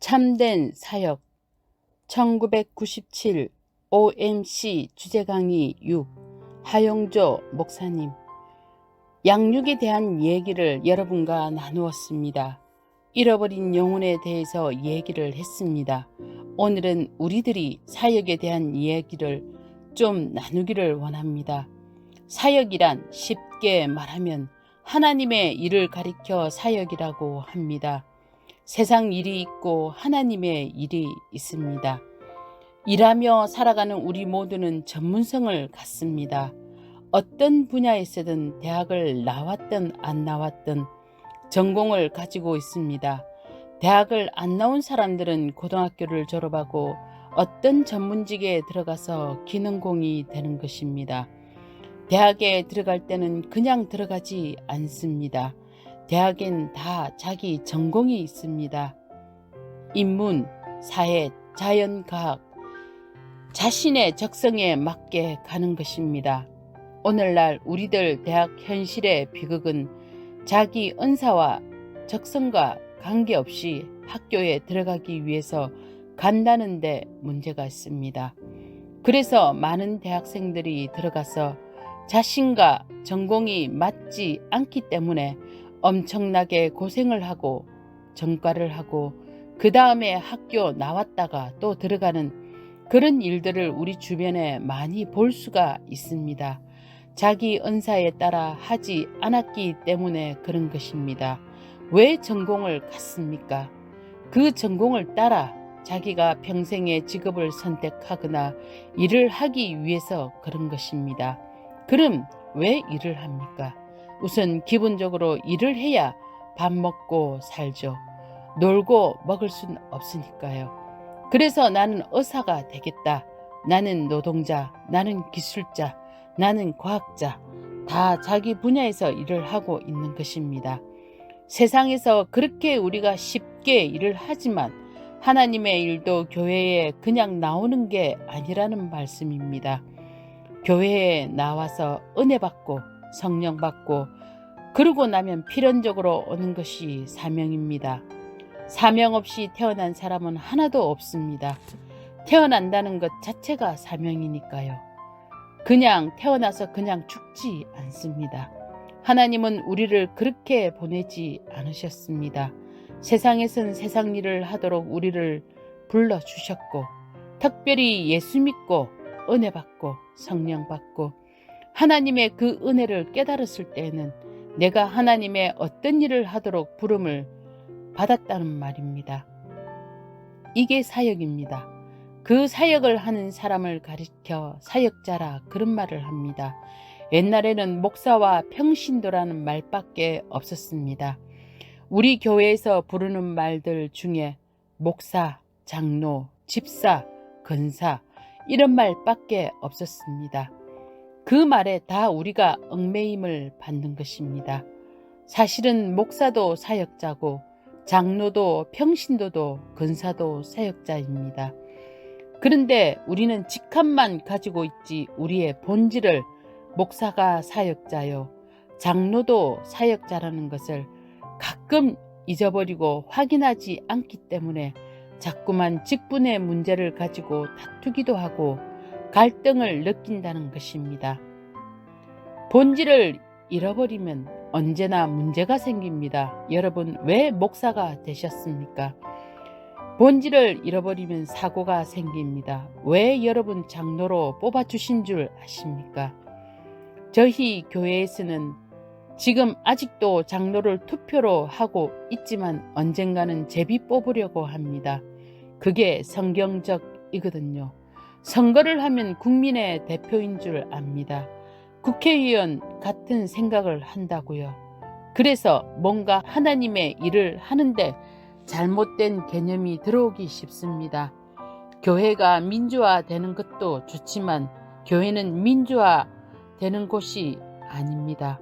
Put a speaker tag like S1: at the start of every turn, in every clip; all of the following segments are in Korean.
S1: 참된 사역 1997 OMC 주제강의 6 하용조 목사님. 양육에 대한 얘기를 여러분과 나누었습니다. 잃어버린 영혼에 대해서 얘기를 했습니다. 오늘은 우리들이 사역에 대한 얘기를 좀 나누기를 원합니다. 사역이란 쉽게 말하면 하나님의 일을 가리켜 사역이라고 합니다. 세상 일이 있고 하나님의 일이 있습니다. 일하며 살아가는 우리 모두는 전문성을 갖습니다. 어떤 분야에서든 대학을 나왔든 안 나왔든 전공을 가지고 있습니다. 대학을 안 나온 사람들은 고등학교를 졸업하고 어떤 전문직에 들어가서 기능공이 되는 것입니다. 대학에 들어갈 때는 그냥 들어가지 않습니다. 대학엔 다 자기 전공이 있습니다. 인문, 사회, 자연과학, 자신의 적성에 맞게 가는 것입니다. 오늘날 우리들 대학 현실의 비극은 자기 은사와 적성과 관계없이 학교에 들어가기 위해서 간다는데 문제가 있습니다. 그래서 많은 대학생들이 들어가서 자신과 전공이 맞지 않기 때문에 엄청나게 고생을 하고 전과를 하고 그 다음에 학교 나왔다가 또 들어가는 그런 일들을 우리 주변에 많이 볼 수가 있습니다. 자기 은사에 따라 하지 않았기 때문에 그런 것입니다. 왜 전공을 갔습니까? 그 전공을 따라 자기가 평생의 직업을 선택하거나 일을 하기 위해서 그런 것입니다. 그럼 왜 일을 합니까? 우선 기본적으로 일을 해야 밥 먹고 살죠. 놀고 먹을 순 없으니까요. 그래서 나는 의사가 되겠다. 나는 노동자, 나는 기술자, 나는 과학자. 다 자기 분야에서 일을 하고 있는 것입니다. 세상에서 그렇게 우리가 쉽게 일을 하지만 하나님의 일도 교회에 그냥 나오는 게 아니라는 말씀입니다. 교회에 나와서 은혜 받고 성령 받고 그러고 나면 필연적으로 오는 것이 사명입니다. 사명 없이 태어난 사람은 하나도 없습니다. 태어난다는 것 자체가 사명이니까요. 그냥 태어나서 그냥 죽지 않습니다. 하나님은 우리를 그렇게 보내지 않으셨습니다. 세상에선 세상 일을 하도록 우리를 불러주셨고 특별히 예수 믿고 은혜 받고 성령 받고 하나님의 그 은혜를 깨달았을 때에는 내가 하나님의 어떤 일을 하도록 부름을 받았다는 말입니다. 이게 사역입니다. 그 사역을 하는 사람을 가리켜 사역자라 그런 말을 합니다. 옛날에는 목사와 평신도라는 말밖에 없었습니다. 우리 교회에서 부르는 말들 중에 목사, 장로, 집사, 권사 이런 말밖에 없었습니다. 그 말에 다 우리가 얽매임을 받는 것입니다. 사실은 목사도 사역자고 장로도 평신도도 권사도 사역자입니다. 그런데 우리는 직함만 가지고 있지 우리의 본질을 목사가 사역자요, 장로도 사역자라는 것을 가끔 잊어버리고 확인하지 않기 때문에 자꾸만 직분의 문제를 가지고 다투기도 하고 갈등을 느낀다는 것입니다. 본질을 잃어버리면 언제나 문제가 생깁니다. 여러분 왜 목사가 되셨습니까? 본질을 잃어버리면 사고가 생깁니다. 왜 여러분 장로로 뽑아주신 줄 아십니까? 저희 교회에서는 지금 아직도 장로를 투표로 하고 있지만 언젠가는 제비 뽑으려고 합니다. 그게 성경적이거든요. 선거를 하면 국민의 대표인 줄 압니다. 국회의원 같은 생각을 한다고요. 그래서 뭔가 하나님의 일을 하는데 잘못된 개념이 들어오기 쉽습니다. 교회가 민주화되는 것도 좋지만 교회는 민주화되는 곳이 아닙니다.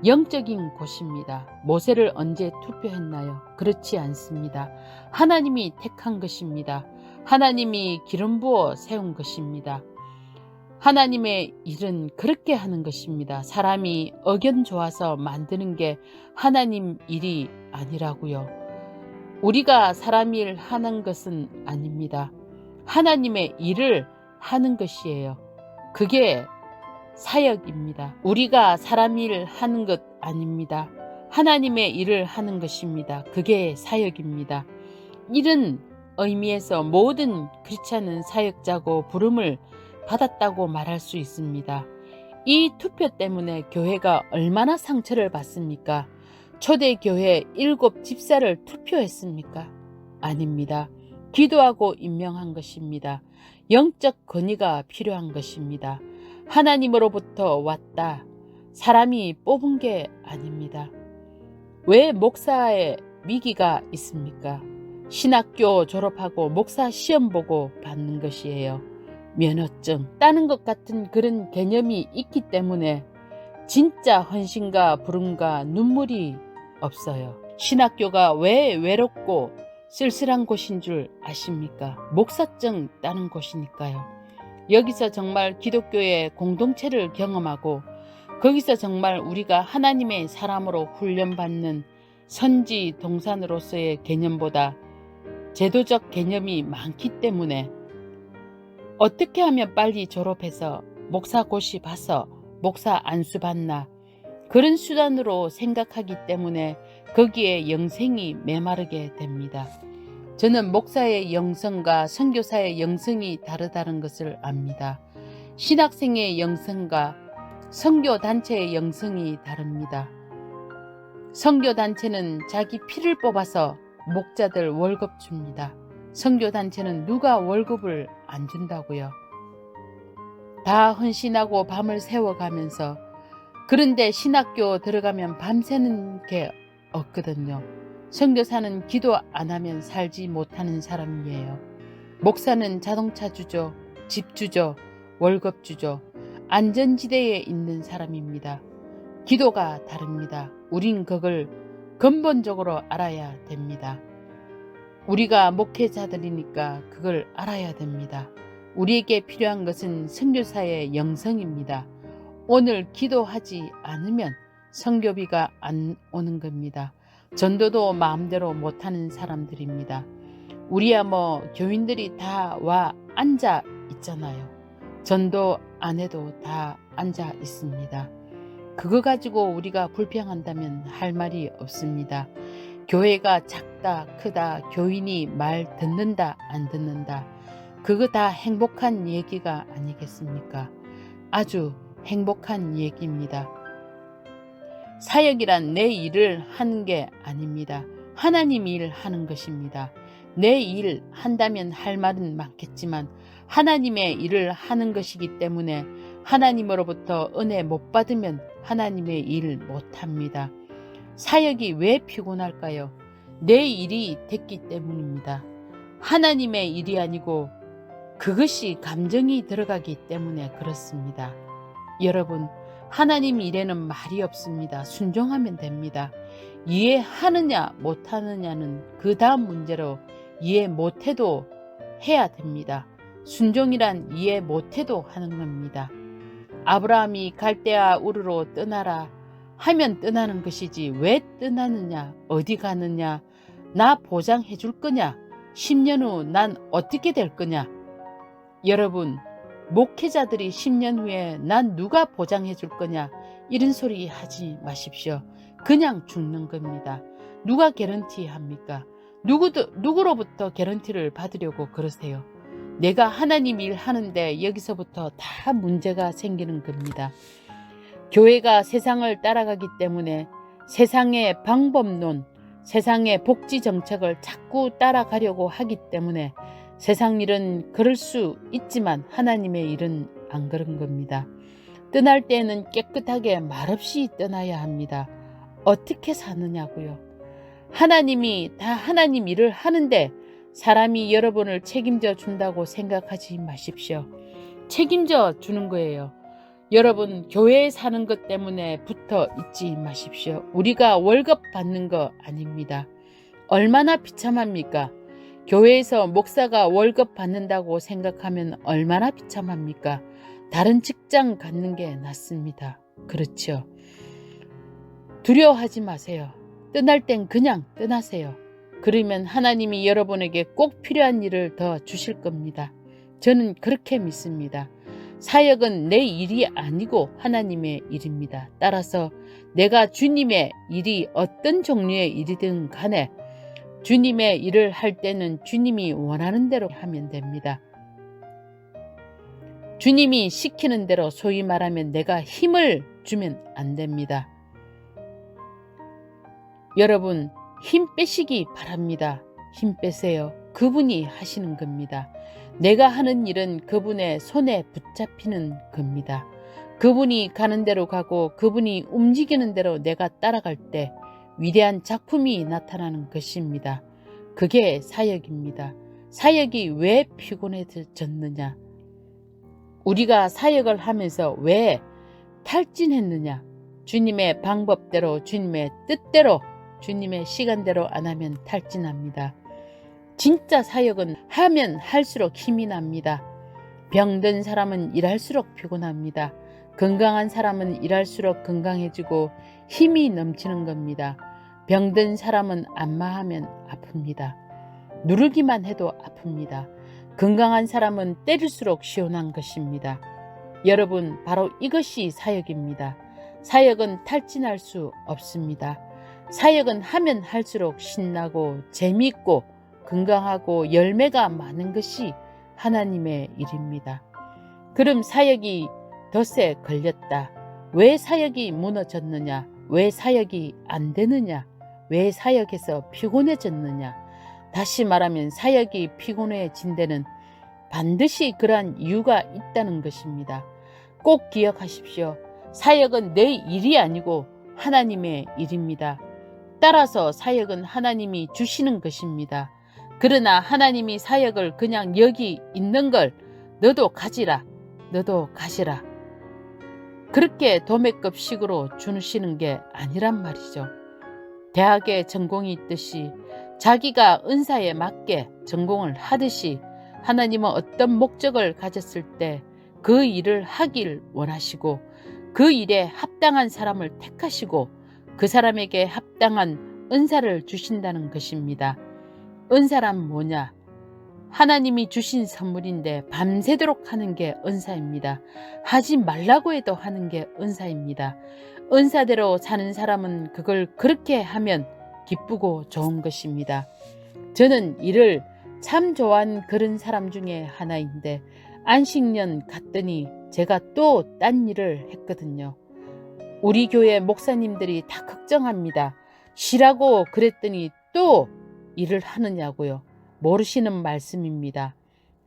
S1: 영적인 곳입니다. 모세를 언제 투표했나요? 그렇지 않습니다. 하나님이 택한 것입니다. 하나님이 기름 부어 세운 것입니다. 하나님의 일은 그렇게 하는 것입니다. 사람이 의견 좋아서 만드는 게 하나님 일이 아니라고요. 우리가 사람 일 하는 것은 아닙니다. 하나님의 일을 하는 것이에요. 그게 사역입니다. 우리가 사람 일 하는 것 아닙니다. 하나님의 일을 하는 것입니다. 그게 사역입니다. 이런 의미에서 모든 크리스찬은 사역자고 부름을 받았다고 말할 수 있습니다. 이 투표 때문에 교회가 얼마나 상처를 받습니까? 초대교회 7 집사를 투표했습니까? 아닙니다. 기도하고 임명한 것입니다. 영적 건의가 필요한 것입니다. 하나님으로부터 왔다. 사람이 뽑은 게 아닙니다. 왜 목사의 위기가 있습니까? 신학교 졸업하고 목사 시험 보고 받는 것이에요. 면허증 따는 것 같은 그런 개념이 있기 때문에 진짜 헌신과 부름과 눈물이 없어요. 신학교가 왜 외롭고 쓸쓸한 곳인 줄 아십니까? 목사증 따는 곳이니까요. 여기서 정말 기독교의 공동체를 경험하고 거기서 정말 우리가 하나님의 사람으로 훈련받는 선지 동산으로서의 개념보다 제도적 개념이 많기 때문에 어떻게 하면 빨리 졸업해서 목사 고시 봐서 목사 안수 받나 그런 수단으로 생각하기 때문에 거기에 영생이 메마르게 됩니다. 저는 목사의 영성과 선교사의 영성이 다르다는 것을 압니다. 신학생의 영성과 선교단체의 영성이 다릅니다. 선교단체는 자기 피를 뽑아서 목자들 월급 줍니다. 선교단체는 누가 월급을 안 준다고요. 다 헌신하고 밤을 새워가면서 그런데 신학교 들어가면 밤새는 게 없거든요. 선교사는 기도 안 하면 살지 못하는 사람이에요. 목사는 자동차 주죠. 집 주죠. 월급 주죠. 안전지대에 있는 사람입니다. 기도가 다릅니다. 우린 그걸 근본적으로 알아야 됩니다. 우리가 목회자들이니까 그걸 알아야 됩니다. 우리에게 필요한 것은 선교사의 영성입니다. 오늘 기도하지 않으면 선교비가 안 오는 겁니다. 전도도 마음대로 못하는 사람들입니다. 우리야 교인들이 다 와 앉아 있잖아요. 전도 안 해도 다 앉아 있습니다. 그거 가지고 우리가 불평한다면 할 말이 없습니다. 교회가 작다 크다 교인이 말 듣는다 안 듣는다 그거 다 행복한 얘기가 아니겠습니까? 아주 행복한 얘기입니다. 사역이란 내 일을 하는 게 아닙니다. 하나님 일 하는 것입니다. 내 일 한다면 할 말은 많겠지만 하나님의 일을 하는 것이기 때문에 하나님으로부터 은혜 못 받으면 하나님의 일 못합니다. 사역이 왜 피곤할까요? 내 일이 됐기 때문입니다. 하나님의 일이 아니고 그것이 감정이 들어가기 때문에 그렇습니다. 여러분, 하나님 일에는 말이 없습니다. 순종하면 됩니다. 이해하느냐 못하느냐는 그 다음 문제로 이해 못해도 해야 됩니다. 순종이란 이해 못해도 하는 겁니다. 아브라함이 갈대아 우르로 떠나라 하면 떠나는 것이지 왜 떠나느냐 어디 가느냐 나 보장해 줄 거냐 10년 후 난 어떻게 될 거냐. 여러분, 목회자들이 10년 후에 난 누가 보장해 줄 거냐 이런 소리 하지 마십시오. 그냥 죽는 겁니다. 누가 개런티 합니까? 누구로부터 개런티를 받으려고 그러세요? 내가 하나님 일 하는데 여기서부터 다 문제가 생기는 겁니다. 교회가 세상을 따라가기 때문에 세상의 방법론, 세상의 복지 정책을 자꾸 따라가려고 하기 때문에 세상 일은 그럴 수 있지만 하나님의 일은 안 그런 겁니다. 떠날 때에는 깨끗하게 말없이 떠나야 합니다. 어떻게 사느냐고요. 하나님이 다 하나님 일을 하는데 사람이 여러분을 책임져 준다고 생각하지 마십시오. 책임져 주는 거예요. 여러분, 교회에 사는 것 때문에 붙어 있지 마십시오. 우리가 월급 받는 거 아닙니다. 얼마나 비참합니까? 교회에서 목사가 월급 받는다고 생각하면 얼마나 비참합니까? 다른 직장 갖는 게 낫습니다. 그렇죠. 두려워하지 마세요. 떠날 땐 그냥 떠나세요. 그러면 하나님이 여러분에게 꼭 필요한 일을 더 주실 겁니다. 저는 그렇게 믿습니다. 사역은 내 일이 아니고 하나님의 일입니다. 따라서 내가 주님의 일이 어떤 종류의 일이든 간에 주님의 일을 할 때는 주님이 원하는 대로 하면 됩니다. 주님이 시키는 대로, 소위 말하면 내가 힘을 주면 안 됩니다. 여러분, 힘 빼시기 바랍니다. 힘 빼세요. 그분이 하시는 겁니다. 내가 하는 일은 그분의 손에 붙잡히는 겁니다. 그분이 가는 대로 가고 그분이 움직이는 대로 내가 따라갈 때 위대한 작품이 나타나는 것입니다. 그게 사역입니다. 사역이 왜 피곤해졌느냐? 우리가 사역을 하면서 왜 탈진했느냐? 주님의 방법대로, 주님의 뜻대로, 주님의 시간대로 안 하면 탈진합니다. 진짜 사역은 하면 할수록 힘이 납니다. 병든 사람은 일할수록 피곤합니다. 건강한 사람은 일할수록 건강해지고 힘이 넘치는 겁니다. 병든 사람은 안마하면 아픕니다. 누르기만 해도 아픕니다. 건강한 사람은 때릴수록 시원한 것입니다. 여러분, 바로 이것이 사역입니다. 사역은 탈진할 수 없습니다. 사역은 하면 할수록 신나고 재미있고 건강하고 열매가 많은 것이 하나님의 일입니다. 그럼 사역이 덫에 걸렸다. 왜 사역이 무너졌느냐? 왜 사역이 안 되느냐? 왜 사역에서 피곤해졌느냐? 다시 말하면 사역이 피곤해진 데는 반드시 그러한 이유가 있다는 것입니다. 꼭 기억하십시오. 사역은 내 일이 아니고 하나님의 일입니다. 따라서 사역은 하나님이 주시는 것입니다. 그러나 하나님이 사역을 그냥 여기 있는 걸 너도 가지라, 너도 가시라, 그렇게 도매급식으로 주시는 게 아니란 말이죠. 대학에 전공이 있듯이 자기가 은사에 맞게 전공을 하듯이 하나님은 어떤 목적을 가졌을 때 그 일을 하길 원하시고 그 일에 합당한 사람을 택하시고 그 사람에게 합당한 은사를 주신다는 것입니다. 은사란 뭐냐? 하나님이 주신 선물인데 밤새도록 하는 게 은사입니다. 하지 말라고 해도 하는 게 은사입니다. 은사대로 사는 사람은 그걸 그렇게 하면 기쁘고 좋은 것입니다. 저는 일을 참 좋아하는 그런 사람 중에 하나인데 안식년 갔더니 제가 또 딴 일을 했거든요. 우리 교회 목사님들이 다 걱정합니다. 쉬라고 그랬더니 또 일을 하느냐고요. 모르시는 말씀입니다.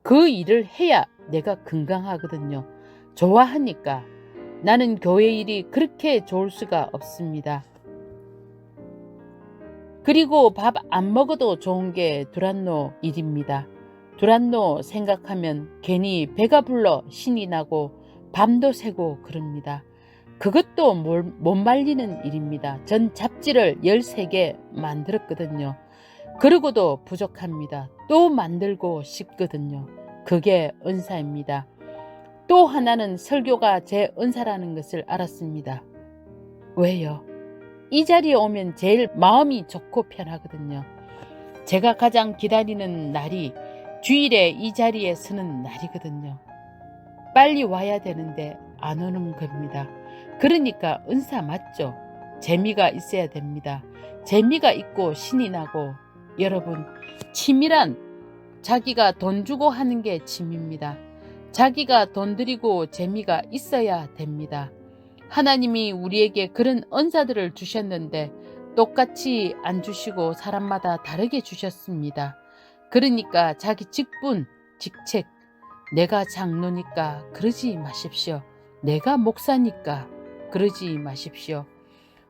S1: 그 일을 해야 내가 건강하거든요. 좋아하니까. 나는 교회 일이 그렇게 좋을 수가 없습니다. 그리고 밥 안 먹어도 좋은 게 두란노 일입니다. 두란노 생각하면 괜히 배가 불러 신이 나고 밤도 새고 그럽니다. 그것도 못 말리는 일입니다. 전 잡지를 13개 만들었거든요. 그러고도 부족합니다. 또 만들고 싶거든요. 그게 은사입니다. 또 하나는 설교가 제 은사라는 것을 알았습니다. 왜요? 이 자리에 오면 제일 마음이 좋고 편하거든요. 제가 가장 기다리는 날이 주일에 이 자리에 서는 날이거든요. 빨리 와야 되는데 안 오는 겁니다. 그러니까 은사 맞죠? 재미가 있어야 됩니다. 재미가 있고 신이 나고. 여러분, 취미란 자기가 돈 주고 하는 게 취미입니다. 자기가 돈 들이고 재미가 있어야 됩니다. 하나님이 우리에게 그런 은사들을 주셨는데 똑같이 안 주시고 사람마다 다르게 주셨습니다. 그러니까 자기 직분, 직책, 내가 장로니까 그러지 마십시오. 내가 목사니까 그러지 마십시오.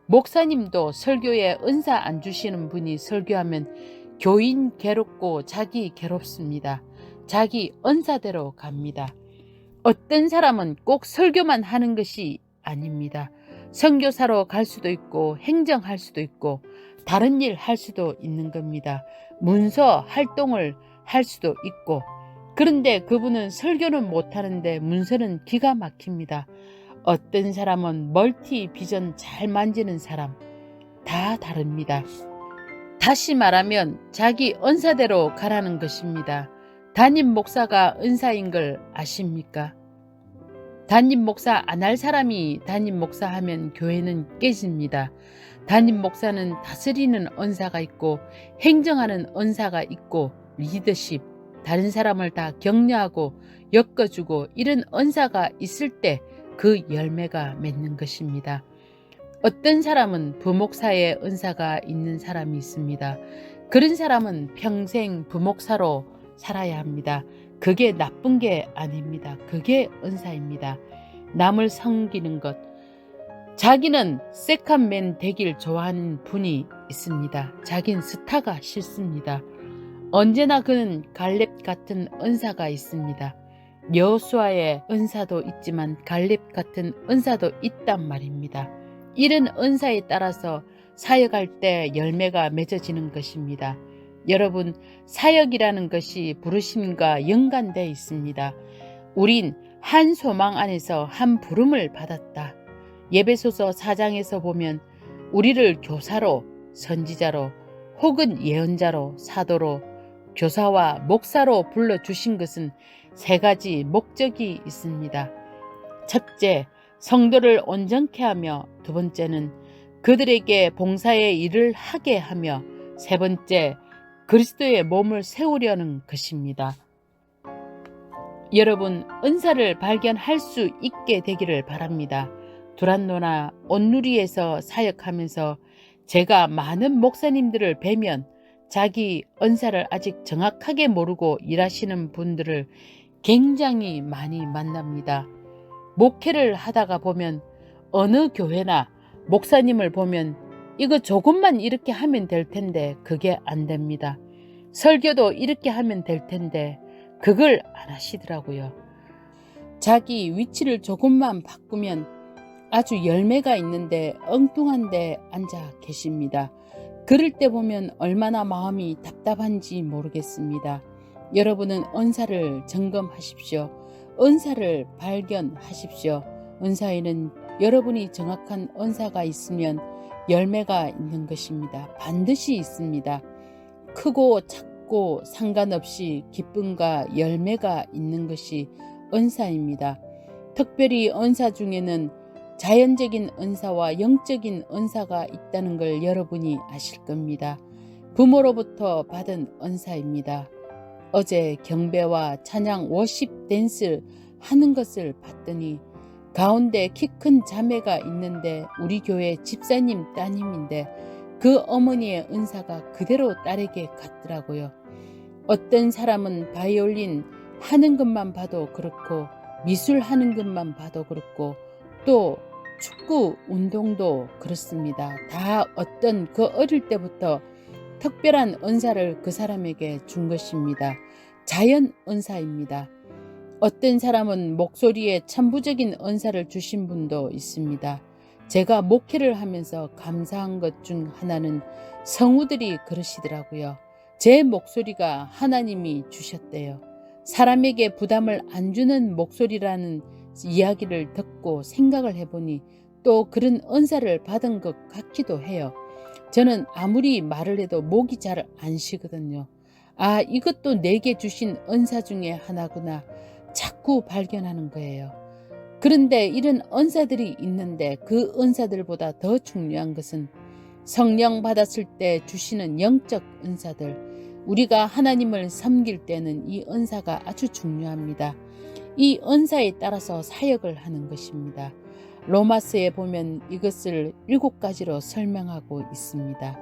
S1: 목사님도 설교에 은사 안 주시는 분이 설교하면 교인 괴롭고 자기 괴롭습니다. 자기 은사대로 갑니다. 어떤 사람은 꼭 설교만 하는 것이 아닙니다. 선교사로 갈 수도 있고 행정할 수도 있고 다른 일 할 수도 있는 겁니다. 문서 활동을 할 수도 있고. 그런데 그분은 설교는 못하는데 문서는 기가 막힙니다. 어떤 사람은 멀티 비전 잘 만지는 사람, 다 다릅니다. 다시 말하면 자기 은사대로 가라는 것입니다. 담임 목사가 은사인 걸 아십니까? 담임 목사 안 할 사람이 담임 목사 하면 교회는 깨집니다. 담임 목사는 다스리는 은사가 있고 행정하는 은사가 있고 리더십, 다른 사람을 다 격려하고 엮어주고 이런 은사가 있을 때 그 열매가 맺는 것입니다. 어떤 사람은 부목사의 은사가 있는 사람이 있습니다. 그런 사람은 평생 부목사로 살아야 합니다. 그게 나쁜 게 아닙니다. 그게 은사입니다. 남을 섬기는 것. 자기는 세컨맨 되길 좋아하는 분이 있습니다. 자긴 스타가 싫습니다. 언제나 그는 갈렙 같은 은사가 있습니다. 여호수아의 은사도 있지만 갈렙 같은 은사도 있단 말입니다. 이런 은사에 따라서 사역할 때 열매가 맺어지는 것입니다. 여러분, 사역이라는 것이 부르심과 연관되어 있습니다. 우린 한 소망 안에서 한 부름을 받았다. 에베소서 4장에서 보면 우리를 교사로, 선지자로, 혹은 예언자로, 사도로, 교사와 목사로 불러주신 것은 세 가지 목적이 있습니다. 첫째, 성도를 온전케 하며, 두 번째는 그들에게 봉사의 일을 하게 하며, 세 번째, 그리스도의 몸을 세우려는 것입니다. 여러분, 은사를 발견할 수 있게 되기를 바랍니다. 두란노나 온누리에서 사역하면서 제가 많은 목사님들을 뵈면 자기 은사를 아직 정확하게 모르고 일하시는 분들을 굉장히 많이 만납니다. 목회를 하다가 보면 어느 교회나 목사님을 보면 이거 조금만 이렇게 하면 될 텐데 그게 안 됩니다. 설교도 이렇게 하면 될 텐데 그걸 안 하시더라고요. 자기 위치를 조금만 바꾸면 아주 열매가 있는데 엉뚱한 데 앉아 계십니다. 그럴 때 보면 얼마나 마음이 답답한지 모르겠습니다. 여러분은 은사를 점검하십시오. 은사를 발견하십시오. 은사에는 여러분이 정확한 은사가 있으면 열매가 있는 것입니다. 반드시 있습니다. 크고 작고 상관없이 기쁨과 열매가 있는 것이 은사입니다. 특별히 은사 중에는 자연적인 은사와 영적인 은사가 있다는 걸 여러분이 아실 겁니다. 부모로부터 받은 은사입니다. 어제 경배와 찬양 워십 댄스 하는 것을 봤더니 가운데 키 큰 자매가 있는데 우리 교회 집사님 따님인데 그 어머니의 은사가 그대로 딸에게 갔더라고요. 어떤 사람은 바이올린 하는 것만 봐도 그렇고 미술 하는 것만 봐도 그렇고 또 축구 운동도 그렇습니다. 다 어떤 그 어릴 때부터 특별한 은사를 그 사람에게 준 것입니다. 자연 은사입니다. 어떤 사람은 목소리에 천부적인 은사를 주신 분도 있습니다. 제가 목회를 하면서 감사한 것 중 하나는 성우들이 그러시더라고요. 제 목소리가 하나님이 주셨대요. 사람에게 부담을 안 주는 목소리라는 이야기를 듣고 생각을 해보니 또 그런 은사를 받은 것 같기도 해요. 저는 아무리 말을 해도 목이 잘 안 쉬거든요. 아, 이것도 내게 주신 은사 중에 하나구나 자꾸 발견하는 거예요. 그런데 이런 은사들이 있는데 그 은사들보다 더 중요한 것은 성령 받았을 때 주시는 영적 은사들, 우리가 하나님을 섬길 때는 이 은사가 아주 중요합니다. 이 은사에 따라서 사역을 하는 것입니다. 로마서에 보면 이것을 7가지로 설명하고 있습니다.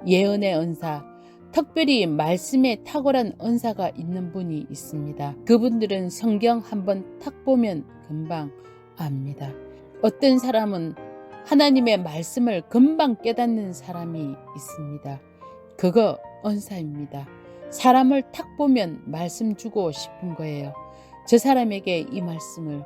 S1: 예언의 은사, 특별히 말씀에 탁월한 은사가 있는 분이 있습니다. 그분들은 성경 한번 탁 보면 금방 압니다. 어떤 사람은 하나님의 말씀을 금방 깨닫는 사람이 있습니다. 그거 은사입니다. 사람을 탁 보면 말씀 주고 싶은 거예요. 저 사람에게 이 말씀을,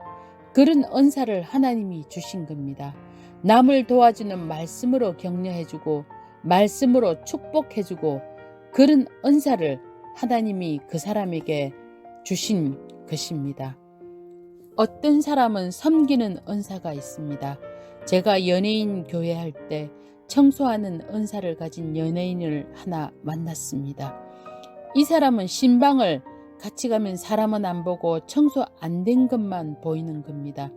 S1: 그런 은사를 하나님이 주신 겁니다. 남을 도와주는 말씀으로 격려해주고 말씀으로 축복해주고 그런 은사를 하나님이 그 사람에게 주신 것입니다. 어떤 사람은 섬기는 은사가 있습니다. 제가 연예인 교회 할 때 청소하는 은사를 가진 연예인을 하나 만났습니다. 이 사람은 신방을 같이 가면 사람은 안 보고 청소 안 된 것만 보이는 겁니다.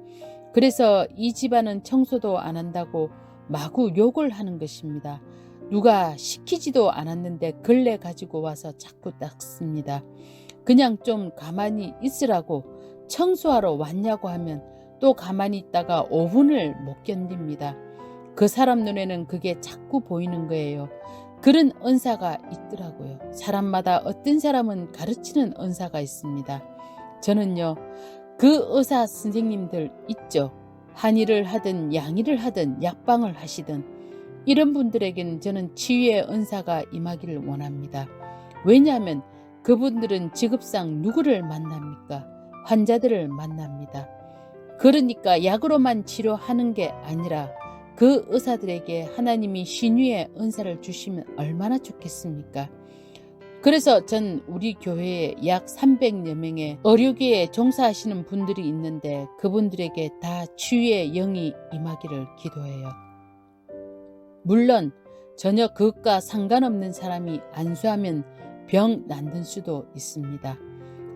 S1: 그래서 이 집안은 청소도 안 한다고 마구 욕을 하는 것입니다. 누가 시키지도 않았는데 걸레 가지고 와서 자꾸 닦습니다. 그냥 좀 가만히 있으라고 청소하러 왔냐고 하면 또 가만히 있다가 5분을 못 견딥니다. 그 사람 눈에는 그게 자꾸 보이는 거예요. 그런 은사가 있더라고요. 사람마다 어떤 사람은 가르치는 은사가 있습니다. 저는요, 그 의사 선생님들 있죠. 한의를 하든 양의를 하든 약방을 하시든 이런 분들에게는 저는 치유의 은사가 임하기를 원합니다. 왜냐하면 그분들은 직업상 누구를 만납니까? 환자들을 만납니다. 그러니까 약으로만 치료하는 게 아니라 그 의사들에게 하나님이 신유의 은사를 주시면 얼마나 좋겠습니까? 그래서 전 우리 교회에 약 300여 명의 의료계에 종사하시는 분들이 있는데 그분들에게 다 치유의 영이 임하기를 기도해요. 물론 전혀 그것과 상관없는 사람이 안수하면 병 낫는 수도 있습니다.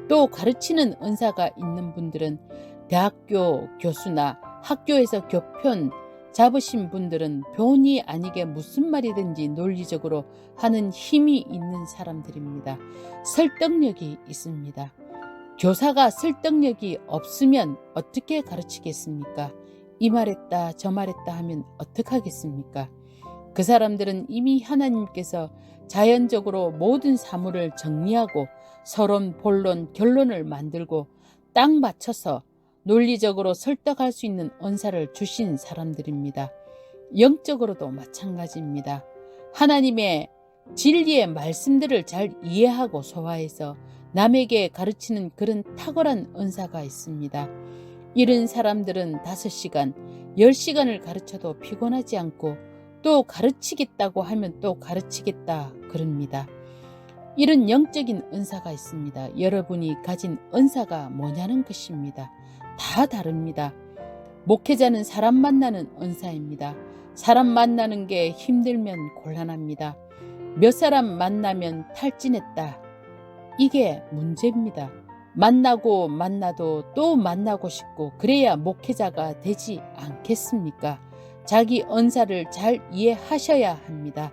S1: 또 가르치는 은사가 있는 분들은 대학교 교수나 학교에서 교편 잡으신 분들은 본의 아니게 무슨 말이든지 논리적으로 하는 힘이 있는 사람들입니다. 설득력이 있습니다. 교사가 설득력이 없으면 어떻게 가르치겠습니까? 이 말했다 저 말했다 하면 어떡하겠습니까? 그 사람들은 이미 하나님께서 자연적으로 모든 사물을 정리하고 서론, 본론, 결론을 만들고 딱 맞춰서 논리적으로 설득할 수 있는 은사를 주신 사람들입니다. 영적으로도 마찬가지입니다. 하나님의 진리의 말씀들을 잘 이해하고 소화해서 남에게 가르치는 그런 탁월한 은사가 있습니다. 이런 사람들은 5시간, 10시간을 가르쳐도 피곤하지 않고 또 가르치겠다고 하면 또 가르치겠다 그럽니다. 이런 영적인 은사가 있습니다. 여러분이 가진 은사가 뭐냐는 것입니다. 다 다릅니다. 목회자는 사람 만나는 은사입니다. 사람 만나는 게 힘들면 곤란합니다. 몇 사람 만나면 탈진했다. 이게 문제입니다. 만나고 만나도 또 만나고 싶고 그래야 목회자가 되지 않겠습니까? 자기 은사를 잘 이해하셔야 합니다.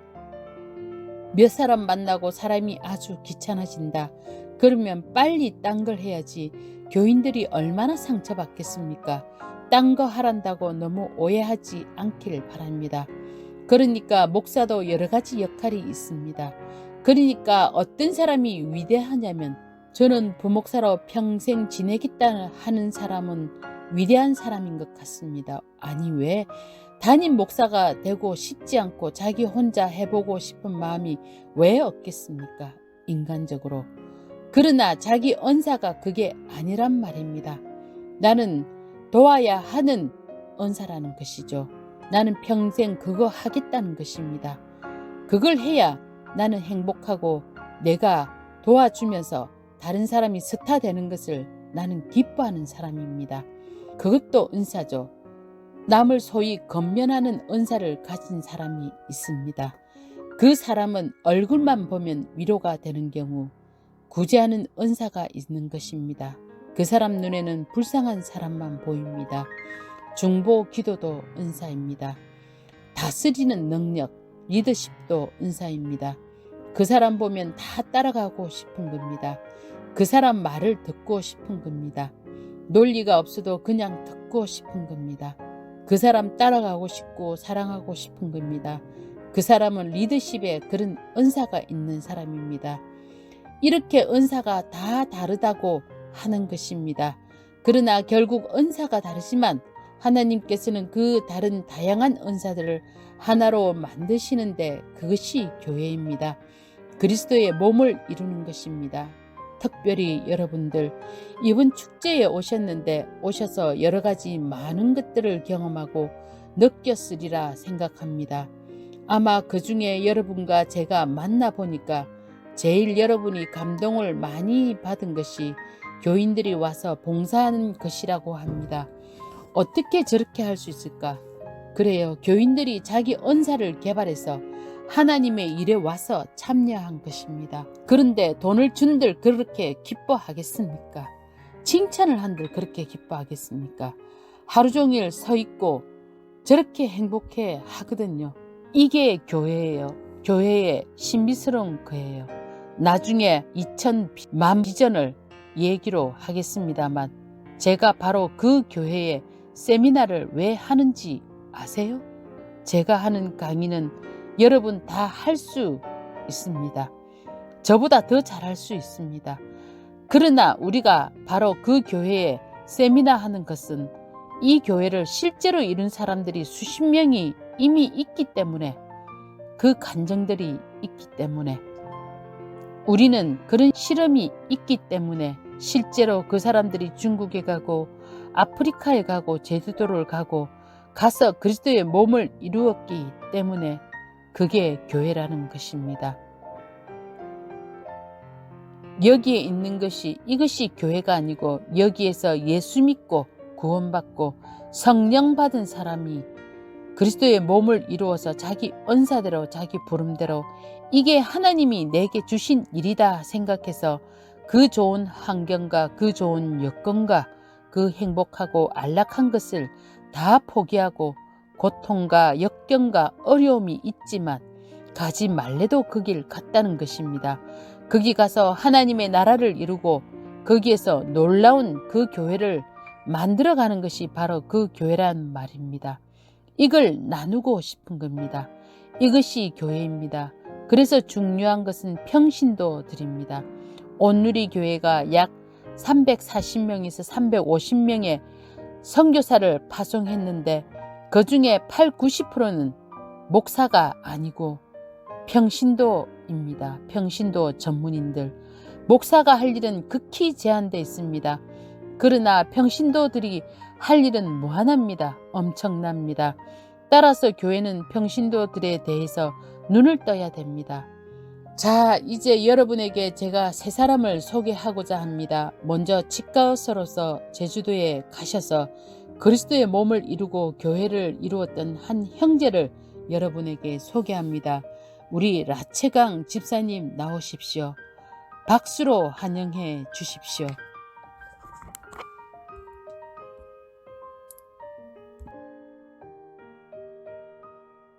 S1: 몇 사람 만나고 사람이 아주 귀찮아진다. 그러면 빨리 딴 걸 해야지. 교인들이 얼마나 상처받겠습니까? 딴 거 하란다고 너무 오해하지 않길 바랍니다. 그러니까 목사도 여러 가지 역할이 있습니다. 그러니까 어떤 사람이 위대하냐면 저는 부목사로 평생 지내겠다 하는 사람은 위대한 사람인 것 같습니다. 아니 왜? 담임 목사가 되고 싶지 않고 자기 혼자 해보고 싶은 마음이 왜 없겠습니까? 인간적으로. 그러나 자기 은사가 그게 아니란 말입니다. 나는 도와야 하는 은사라는 것이죠. 나는 평생 그거 하겠다는 것입니다. 그걸 해야 나는 행복하고 내가 도와주면서 다른 사람이 스타 되는 것을 나는 기뻐하는 사람입니다. 그것도 은사죠. 남을 소위 건면하는 은사를 가진 사람이 있습니다. 그 사람은 얼굴만 보면 위로가 되는 경우 구제하는 은사가 있는 것입니다. 그 사람 눈에는 불쌍한 사람만 보입니다. 중보 기도도 은사입니다. 다스리는 능력, 리더십도 은사입니다. 그 사람 보면 다 따라가고 싶은 겁니다. 그 사람 말을 듣고 싶은 겁니다. 논리가 없어도 그냥 듣고 싶은 겁니다. 그 사람 따라가고 싶고 사랑하고 싶은 겁니다. 그 사람은 리더십에 그런 은사가 있는 사람입니다. 이렇게 은사가 다 다르다고 하는 것입니다. 그러나 결국 은사가 다르지만 하나님께서는 그 다른 다양한 은사들을 하나로 만드시는데 그것이 교회입니다. 그리스도의 몸을 이루는 것입니다. 특별히 여러분들 이번 축제에 오셨는데 오셔서 여러 가지 많은 것들을 경험하고 느꼈으리라 생각합니다. 아마 그 중에 여러분과 제가 만나보니까 제일 여러분이 감동을 많이 받은 것이 교인들이 와서 봉사하는 것이라고 합니다. 어떻게 저렇게 할 수 있을까? 그래요. 교인들이 자기 언사를 개발해서 하나님의 일에 와서 참여한 것입니다. 그런데 돈을 준들 그렇게 기뻐하겠습니까? 칭찬을 한들 그렇게 기뻐하겠습니까? 하루 종일 서 있고 저렇게 행복해 하거든요. 이게 교회예요. 교회의 신비스러운 거예요. 나중에 2000만 비전을 얘기로 하겠습니다만 제가 바로 그 교회에 세미나를 왜 하는지 아세요? 제가 하는 강의는 여러분 다 할 수 있습니다. 저보다 더 잘할 수 있습니다. 그러나 우리가 바로 그 교회에 세미나 하는 것은 이 교회를 실제로 이룬 사람들이 수십 명이 이미 있기 때문에 그 간증들이 있기 때문에 우리는 그런 실험이 있기 때문에 실제로 그 사람들이 중국에 가고 아프리카에 가고 제주도를 가서 그리스도의 몸을 이루었기 때문에 그게 교회라는 것입니다. 여기에 있는 것이 이것이 교회가 아니고 여기에서 예수 믿고 구원받고 성령 받은 사람이 그리스도의 몸을 이루어서 자기 언사대로 자기 부름대로 이게 하나님이 내게 주신 일이다 생각해서 그 좋은 환경과 그 좋은 여건과 그 행복하고 안락한 것을 다 포기하고 고통과 역경과 어려움이 있지만 가지 말래도 그 길 갔다는 것입니다. 거기 가서 하나님의 나라를 이루고 거기에서 놀라운 그 교회를 만들어가는 것이 바로 그 교회란 말입니다. 이걸 나누고 싶은 겁니다. 이것이 교회입니다. 그래서 중요한 것은 평신도 드립니다. 온누리 교회가 약 340명에서 350명의 선교사를 파송했는데 그 중에 80~90%는 목사가 아니고 평신도입니다. 평신도 전문인들. 목사가 할 일은 극히 제한되어 있습니다. 그러나 평신도들이 할 일은 무한합니다. 엄청납니다. 따라서 교회는 평신도들에 대해서 눈을 떠야 됩니다. 자, 이제 여러분에게 제가 세 사람을 소개하고자 합니다. 먼저 치과의사로서 제주도에 가셔서 그리스도의 몸을 이루고 교회를 이루었던 한 형제를 여러분에게 소개합니다. 우리 라체강 집사님 나오십시오. 박수로 환영해 주십시오.